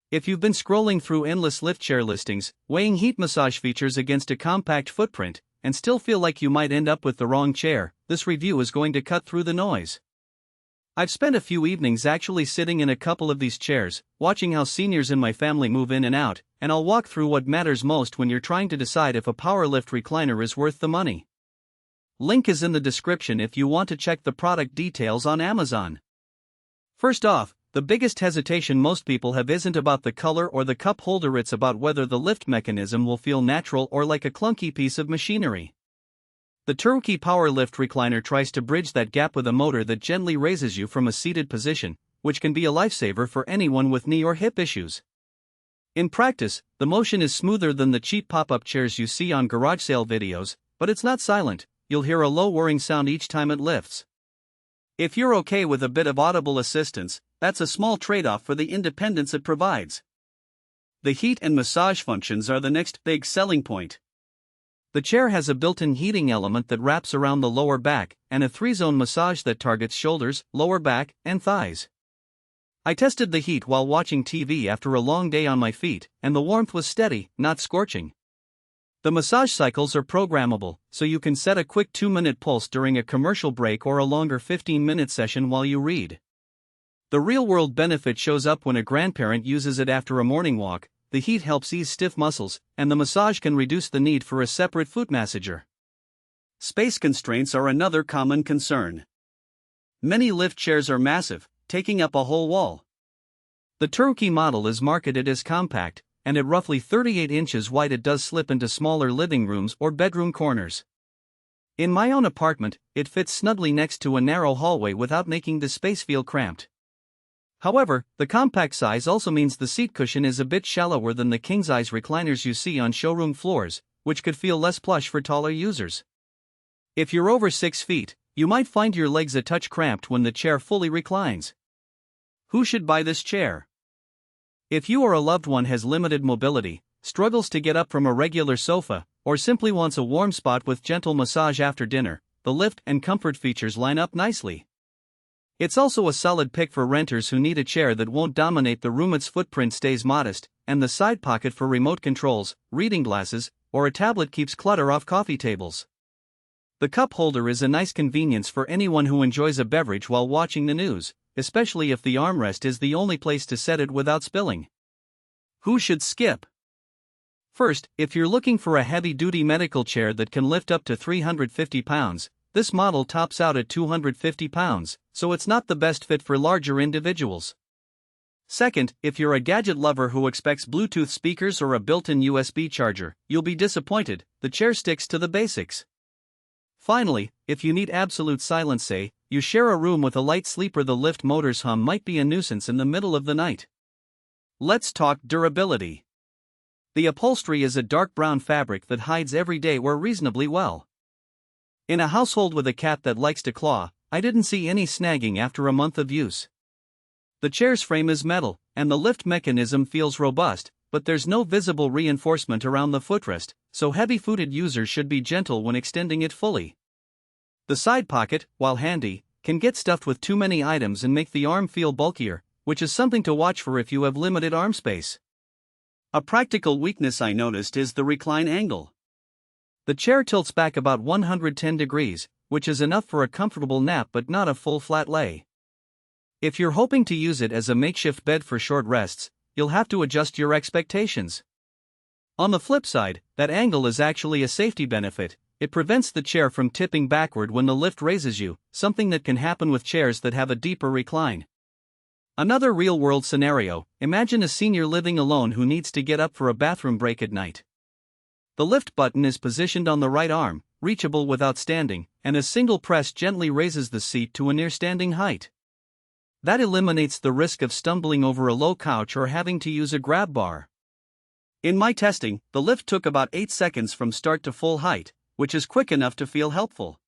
If you've been scrolling through endless lift chair listings, weighing heat massage features against a compact footprint, and still feel like you might end up with the wrong chair, this review is going to cut through the noise. I've spent a few evenings actually sitting in a couple of these chairs, watching how seniors in my family move in and out, and I'll walk through what matters most when you're trying to decide if a powerlift recliner is worth the money. Link is in the description if you want to check the product details on Amazon. First off, the biggest hesitation most people have isn't about the color or the cup holder, it's about whether the lift mechanism will feel natural or like a clunky piece of machinery. The HTERWQEA Power Lift Recliner tries to bridge that gap with a motor that gently raises you from a seated position, which can be a lifesaver for anyone with knee or hip issues. In practice, the motion is smoother than the cheap pop-up chairs you see on garage sale videos, but it's not silent. You'll hear a low whirring sound each time it lifts. If you're okay with a bit of audible assistance, that's a small trade-off for the independence it provides. The heat and massage functions are the next big selling point. The chair has a built-in heating element that wraps around the lower back, and a 3-zone massage that targets shoulders, lower back, and thighs. I tested the heat while watching TV after a long day on my feet, and the warmth was steady, not scorching. The massage cycles are programmable, so you can set a quick 2-minute pulse during a commercial break or a longer 15-minute session while you read. The real-world benefit shows up when a grandparent uses it after a morning walk. The heat helps ease stiff muscles, and the massage can reduce the need for a separate foot massager. Space constraints are another common concern. Many lift chairs are massive, taking up a whole wall. The HTERWQEA model is marketed as compact, and at roughly 38 inches wide it does slip into smaller living rooms or bedroom corners. In my own apartment, it fits snugly next to a narrow hallway without making the space feel cramped. However, the compact size also means the seat cushion is a bit shallower than the king-size recliners you see on showroom floors, which could feel less plush for taller users. If you're over 6 feet, you might find your legs a touch cramped when the chair fully reclines. Who should buy this chair? If you or a loved one has limited mobility, struggles to get up from a regular sofa, or simply wants a warm spot with gentle massage after dinner, the lift and comfort features line up nicely. It's also a solid pick for renters who need a chair that won't dominate the room. Its footprint stays modest, and the side pocket for remote controls, reading glasses, or a tablet keeps clutter off coffee tables. The cup holder is a nice convenience for anyone who enjoys a beverage while watching the news, especially if the armrest is the only place to set it without spilling. Who should skip? First, if you're looking for a heavy-duty medical chair that can lift up to 350 pounds, this model tops out at 250 pounds, so it's not the best fit for larger individuals. Second, if you're a gadget lover who expects Bluetooth speakers or a built-in USB charger, you'll be disappointed. The chair sticks to the basics. Finally, if you need absolute silence, say you share a room with a light sleeper, the lift motor's hum might be a nuisance in the middle of the night. Let's talk durability. The upholstery is a dark brown fabric that hides everyday wear reasonably well. In a household with a cat that likes to claw, I didn't see any snagging after a month of use. The chair's frame is metal, and the lift mechanism feels robust, but there's no visible reinforcement around the footrest, so heavy-footed users should be gentle when extending it fully. The side pocket, while handy, can get stuffed with too many items and make the arm feel bulkier, which is something to watch for if you have limited arm space. A practical weakness I noticed is the recline angle. The chair tilts back about 110 degrees, which is enough for a comfortable nap but not a full flat lay. If you're hoping to use it as a makeshift bed for short rests, you'll have to adjust your expectations. On the flip side, that angle is actually a safety benefit. It prevents the chair from tipping backward when the lift raises you, something that can happen with chairs that have a deeper recline. Another real-world scenario: imagine a senior living alone who needs to get up for a bathroom break at night. The lift button is positioned on the right arm, reachable without standing, and a single press gently raises the seat to a near-standing height. That eliminates the risk of stumbling over a low couch or having to use a grab bar. In my testing, the lift took about 8 seconds from start to full height, which is quick enough to feel helpful.